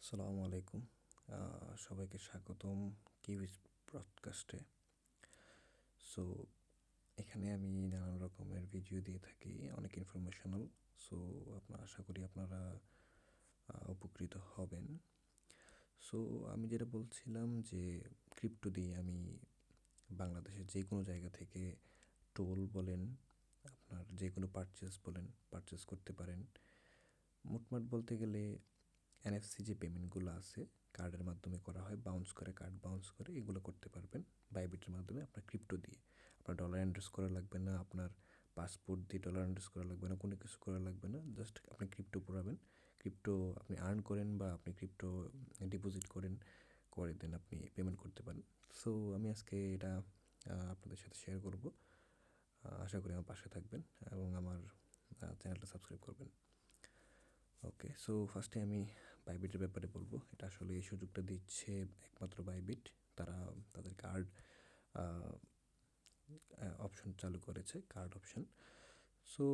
আসসালামু আলাইকুম। সবাইকে স্বাগতম কিউইজ ব্রডকাস্টে। সো এখানে আমি নানান রকমের ভিডিও দিয়ে থাকি, অনেক ইনফরমেশনাল। সো আশা করি আপনারা উপকৃত হবেন। সো আমি যেটা বলছিলাম যে ক্রিপ্টো দিয়ে আমি বাংলাদেশের যে কোনো জায়গা থেকে টোল বলেন, আপনার যে কোনো পারচেস করতে পারেন। মোটমাট বলতে গেলে এনএফসি যে পেমেন্টগুলো আছে কার্ডের মাধ্যমে করা হয়, কার্ড বাউন্স করে, এগুলো করতে পারবেন বাইবিটের মাধ্যমে আপনার ক্রিপ্টো দিয়ে। আপনার ডলার এন্ড্রেস করা লাগবে না, আপনার পাসপোর্ট দিয়ে ডলার এন্ড্রেস করা লাগবে না, কোনো কিছু করা লাগবে না। জাস্ট আপনি ক্রিপ্টো পড়াবেন, ক্রিপ্টো আপনি আর্ন করেন বা আপনি ক্রিপ্টো ডিপোজিট করে দেন, আপনি পেমেন্ট করতে পারেন। সো আমি আজকে এটা আপনাদের সাথে শেয়ার করব। আশা করি আমার পাশে থাকবেন এবং আমার চ্যানেলটা সাবস্ক্রাইব করবেন। ওকে, সো ফার্স্টে আমি বাইবিটের ব্যাপারে বলবো। এটা আসলে এই সুযোগটা দিচ্ছে একমাত্র বাইবিট। তারা তাদের কার্ড অপশন চালু করেছে, কার্ড অপশন। সো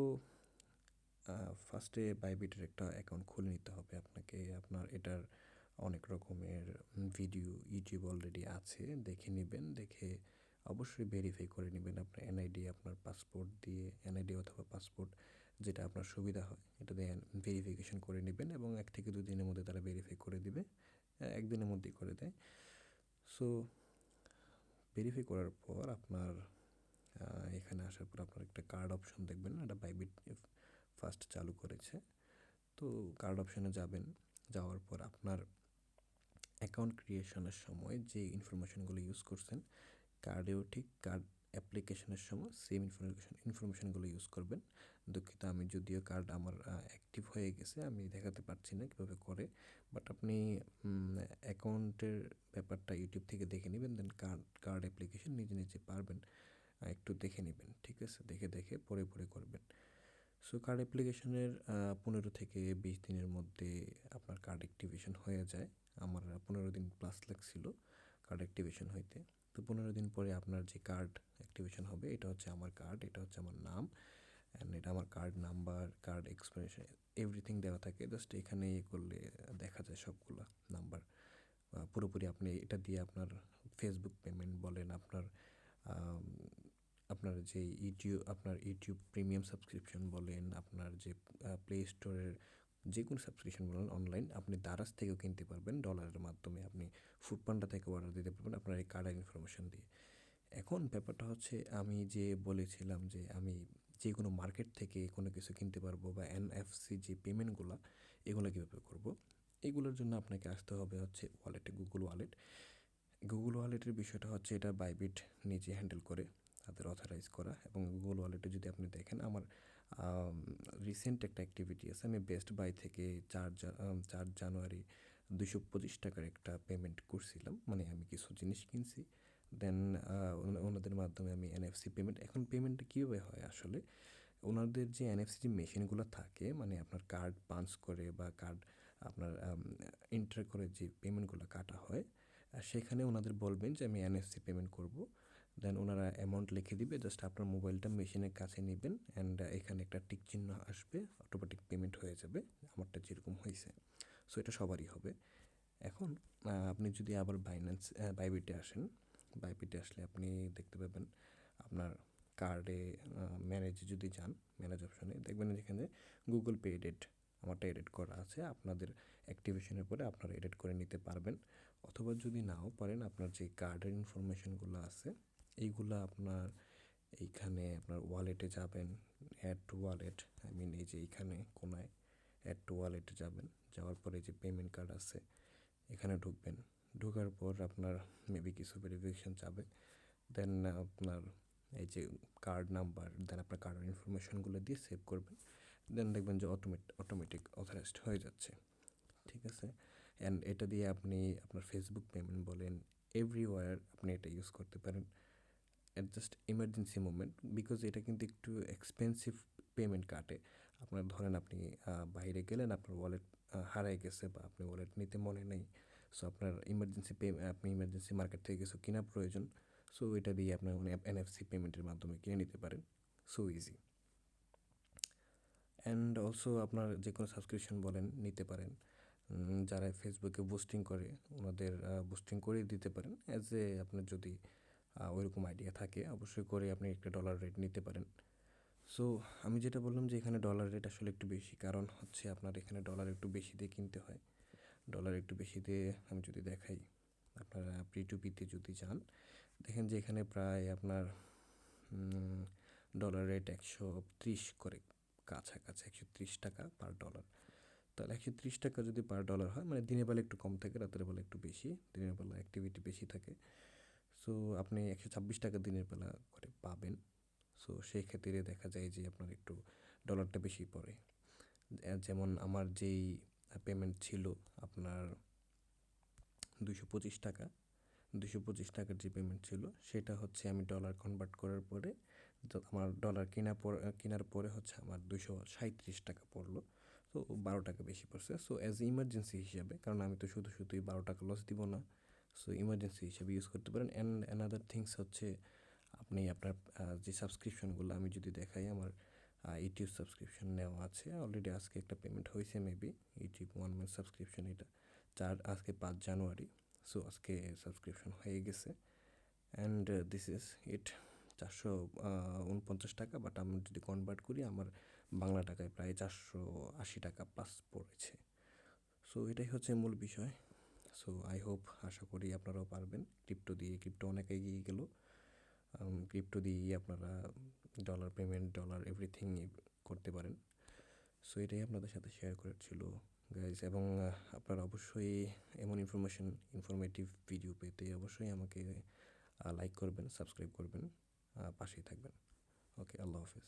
ফার্স্টে বাইবিটের একটা অ্যাকাউন্ট খুলে নিতে হবে আপনাকে। আপনার এটার অনেক রকমের ভিডিও ইউটিউব অলরেডি আছে, দেখে নেবেন। দেখে অবশ্যই ভেরিফাই করে নেবেন আপনার এনআইডি, আপনার পাসপোর্ট দিয়ে, এনআইডি অথবা পাসপোর্ট যেটা আপনার সুবিধা হয় এটা দিয়ে ভেরিফিকেশন করে নেবেন এবং 1 থেকে 2 দিনের মধ্যে তারা ভেরিফাই করে দিবে, একদিনের মধ্যেই করে দেয়। সো ভেরিফাই করার পর আপনার এখানে আসার পর আপনার একটা কার্ড অপশন দেখবেন, এটা বাইবিট ফার্স্ট চালু করেছে। তো কার্ড অপশানে যাবেন, যাওয়ার পর আপনার অ্যাকাউন্ট ক্রিয়েশনের সময় যে ইনফরমেশনগুলো ইউজ করছেন কার্ডেও ঠিক কার্ড অ্যাপ্লিকেশনের সময় সেম ইনফরমেশনগুলো ইউজ করবেন। দুঃখিত, আমি যদিও কার্ড আমার অ্যাক্টিভ হয়ে গেছে, আমি দেখাতে পারছি না কীভাবে করে, বাট আপনি অ্যাকাউন্টের ব্যাপারটা ইউটিউব থেকে দেখে নেবেন, দেন কার্ড অ্যাপ্লিকেশন নিজে নিজে পারবেন, একটু দেখে নেবেন, ঠিক আছে? দেখে দেখে পরে করবেন। সো কার্ড অ্যাপ্লিকেশনের 15 থেকে 20 দিনের মধ্যে আপনার কার্ড অ্যাক্টিভেশন হয়ে যায়। আমার 15 দিন প্লাস লাগছিল কার্ড অ্যাক্টিভেশন হইতে। তো 15 দিন পরে আপনার যে কার্ড অ্যাক্টিভেশন হবে, এটা হচ্ছে আমার কার্ড, এটা হচ্ছে আমার নাম, অ্যান্ড এটা আমার কার্ড নাম্বার, কার্ড এক্সপিরিয়েশন, এভরিথিং দেওয়া থাকে। জাস্ট এখানে করলে দেখা যায় সবগুলো নাম্বার পুরোপুরি। আপনি এটা দিয়ে আপনার ফেসবুক পেমেন্ট বলেন, আপনার যে ইউটিউব প্রিমিয়াম সাবস্ক্রিপশন বলেন, আপনার যে প্লে স্টোরের যে কোনো সাবস্ক্রিপশন বলেন, অনলাইন আপনি দারাজ থেকেও কিনতে পারবেন ডলারের মাধ্যমে। আপনি ফুডপান্ডা থেকে অর্ডার দিতে পারবেন আপনার এই কার্ডের ইনফরমেশন দিয়ে। এখন ব্যাপারটা হচ্ছে, আমি যে বলেছিলাম যে আমি যে কোনো মার্কেট থেকে কোনো কিছু কিনতে পারবো বা এনএফসি যে পেমেন্টগুলো, এগুলো কীভাবে করব? এগুলোর জন্য আপনাকে আসতে হবে হচ্ছে ওয়ালেটে, গুগল ওয়ালেটের বিষয়টা হচ্ছে এটা বাইবিট নিজে হ্যান্ডেল করে, তাদের অথরাইজ করা। এবং গুগল ওয়ালেটে যদি আপনি দেখেন, আমার রিসেন্ট একটা অ্যাক্টিভিটি আছে, আমি বেস্ট বাই থেকে 4 জানুয়ারি 225 টাকার একটা পেমেন্ট করছিলাম, মানে আমি কিছু জিনিস কিনছি। দেন ওনাদের মাধ্যমে আমি এনএফসি পেমেন্ট, এখন পেমেন্টটা কীভাবে হয় আসলে, ওনাদের যে এনএফসি যে মেশিনগুলো থাকে, মানে আপনার কার্ড পাঞ্চ করে বা কার্ড আপনার এন্টার করে যে পেমেন্টগুলো কাটা হয়, সেখানে ওনাদের বলবেন যে আমি এনএফসি পেমেন্ট করব। দেন ওনারা অ্যামাউন্ট লিখে দিবে, জাস্ট আপনার মোবাইলটা মেশিনের কাছে নেবেন, অ্যান্ড এখানে একটা টিক চিহ্ন আসবে, অটোমেটিক পেমেন্ট হয়ে যাবে, আমারটা যেরকম হয়েছে। সো এটা সবারই হবে। এখন আপনি যদি আবার বাইবিটে আসলে আপনি দেখতে পাবেন আপনার কার্ডে ম্যানেজে যদি যান, ম্যানেজ অপশনে দেখবেন যেখানে গুগল পে আমারটা এডিট করা আছে। আপনাদের অ্যাক্টিভেশনের পরে আপনারা এডিট করে নিতে পারবেন, অথবা যদি নাও পারেন আপনার যে কার্ডের ইনফরমেশনগুলো আছে এইগুলো আপনার এইখানে আপনার ওয়ালেটে যাবেন, অ্যাড টু ওয়ালেট, এই যে এইখানে কোনায় অ্যাড টু ওয়ালেটে যাবেন, যাওয়ার পরে যে পেমেন্ট কার্ড আছে এখানে ঢুকবেন। ঢোকার পর আপনার মেবি কিছু ভেরিফিকেশান যাবে, দেন আপনার এই যে কার্ড নাম্বার, দেন আপনার কার্ডের ইনফরমেশনগুলো দিয়ে সেভ করবেন, দেন দেখবেন যে অটোমেটিক অথরাইজড হয়ে যাচ্ছে, ঠিক আছে? অ্যান্ড এটা দিয়ে আপনি আপনার ফেসবুক পেমেন্ট বলেন, এভরিওয়্যার আপনি এটা ইউজ করতে পারেন at just emergency movement, because এটা কিন্তু একটু এক্সপেন্সিভ পেমেন্ট কাটে। আপনার ধরেন আপনি বাইরে গেলেন, আপনার ওয়ালেট হারাই গেছে বা আপনি ওয়ালেট নিতে মনে নেই, সো আপনার আপনি ইমার্জেন্সি মার্কেট থেকে কিছু কেনা প্রয়োজন, সো এটা দিয়ে আপনার এনএফসি পেমেন্টের মাধ্যমে কিনে নিতে পারেন, সো ইজি। অ্যান্ড অলসো আপনার যে কোনো সাবস্ক্রিপশন বলেন নিতে পারেন, যারা ফেসবুকে বুস্টিং করে ওনাদের বুস্টিং করেই দিতে পারেন অ্যাজ এ আপনার যদি ওইরকম আইডিয়া থাকে অবশ্যই করে আপনি একটা ডলার রেট নিতে পারেন। সো আমি যেটা বললাম যে এখানে ডলার রেট আসলে একটু বেশি, কারণ হচ্ছে আপনার এখানে ডলার একটু বেশি দিয়ে কিনতে হয়। ডলার একটু বেশি দিয়ে আমি যদি দেখাই, আপনারা P2P-তে যদি যান দেখেন যে এখানে প্রায় আপনার ডলার রেট 130 করে কাছাকাছি, 130 টাকা পার ডলার। তাহলে 130 টাকা যদি পার ডলার হয়, মানে দিনের বেলা একটু কম থাকে, রাতের বেলা একটু বেশি, দিনের বেলা অ্যাক্টিভিটি বেশি থাকে। সো আপনি 126 টাকা দিনের বেলা করে পাবেন। সো সেই ক্ষেত্রে দেখা যায় যে আপনার একটু ডলারটা বেশি পড়ে। যেমন আমার যেই পেমেন্ট ছিল আপনার 225 টাকা, 225 টাকার যে পেমেন্ট ছিল সেটা হচ্ছে আমি ডলার কনভার্ট করার পরে তো আমার ডলার কেনার পরে হচ্ছে আমার 237 টাকা পড়লো। তো 12 টাকা বেশি পড়ছে। সো অ্যাজ ইমার্জেন্সি হিসাবে, কারণ আমি তো শুধুই 12 টাকা লস দিব না, সো ইমার্জেন্সি হিসাবে ইউজ করতে পারেন। অ্যান্ড অ্যানাদার থিংস হচ্ছে আপনি আপনার যে সাবস্ক্রিপশনগুলো আমি যদি দেখাই, আমার ইউটিউব সাবস্ক্রিপশন নেওয়া আছে অলরেডি। আজকে একটা পেমেন্ট হয়েছে মেবি, ইউটিউব 1 মান্থ সাবস্ক্রিপশন, এটা আজকে 5 জানুয়ারি। সো আজকে সাবস্ক্রিপশন হয়ে গেছে। অ্যান্ড দিস ইজ ইট, 449 টাকা। বাট আমি যদি কনভার্ট করি আমার বাংলা টাকায় প্রায় 480 টাকা প্লাস পড়েছে। সো এটাই হচ্ছে মূল বিষয়। সো আই হোপ, আশা করি আপনারাও পারবেন। ক্রিপ্টো অনেক এগিয়ে গেল। ক্রিপ্টো দিয়েই আপনারা ডলার পেমেন্ট, ডলার এভরিথিং করতে পারেন। সো এটাই আপনাদের সাথে শেয়ার করার ছিল গাইজ। এবং আপনারা অবশ্যই এমন ইনফরমেটিভ ভিডিও পেতে অবশ্যই আমাকে লাইক করবেন, সাবস্ক্রাইব করবেন, পাশেই থাকবেন। ওকে, আল্লাহ হাফেজ।